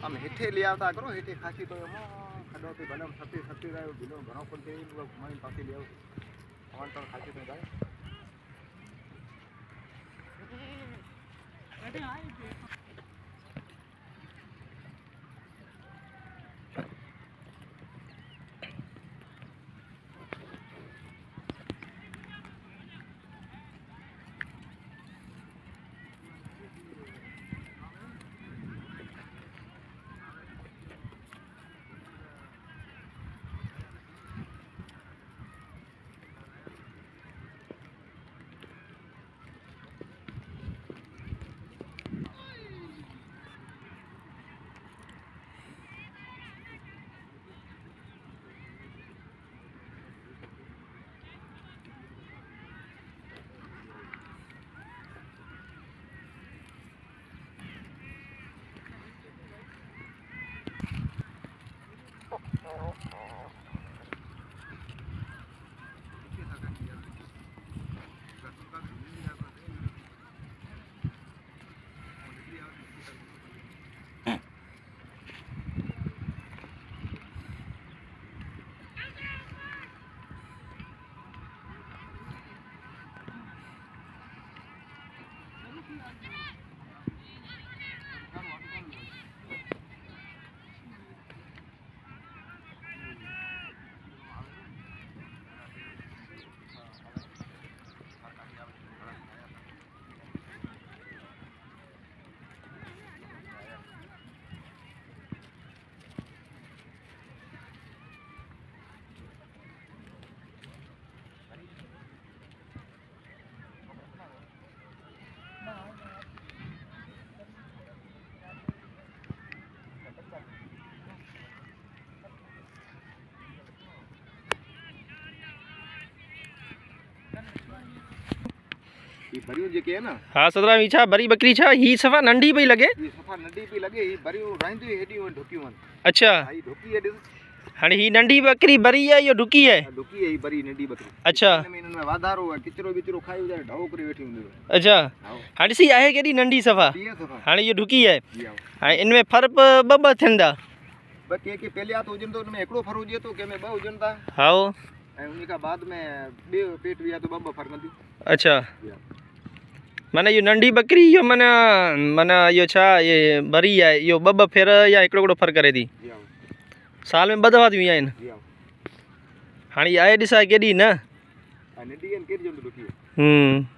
આમ હેઠે લઈ આવતા કરો હેઠે ખાસી તો એમાં ખડોથી ભલે સતી સતી રહ્યો ભીલો ઘણો પણ તે મારી પાસે લઈ આવું અમારે તો ખાસી તો જાય भरियो जे के है ना हाँ सदरा मीछा बरी बकरी छा ही सफा नंढी पई लगे ये सफा नंढी पई लगे ही भरियो रहंदी हेडी वन ढोकी वन अच्छा आई ढोकी है हाणे ही नंढी बकरी बरी है यो ढुकी है ढोकी है ही बरी नंढी बकरी अच्छा इन में वाधारो है किचरो बिचरो खाई जाए ढाओ करे बैठी हुंदी अच्छा हाणे सी आहे केडी नंढी सफा ये सफा हाणे यो ढुकी है हाणे इनमें फर ब थंदा बस के पहले आ तो उजन तो में एकड़ो फर हुजे तो के में ब उजन ता हाओ उन्हीं का बाद में बे पेट विया तो ब फर नदी अच्छा माना यो नंढी बकरी यो माना यो छा ये बरी है यो ब फेर या एकड़ो फर करे थी साल में 2 दफा थी आइन हाणे आहे ॾिसा केॾी न नंढी केॾी जो ढुकी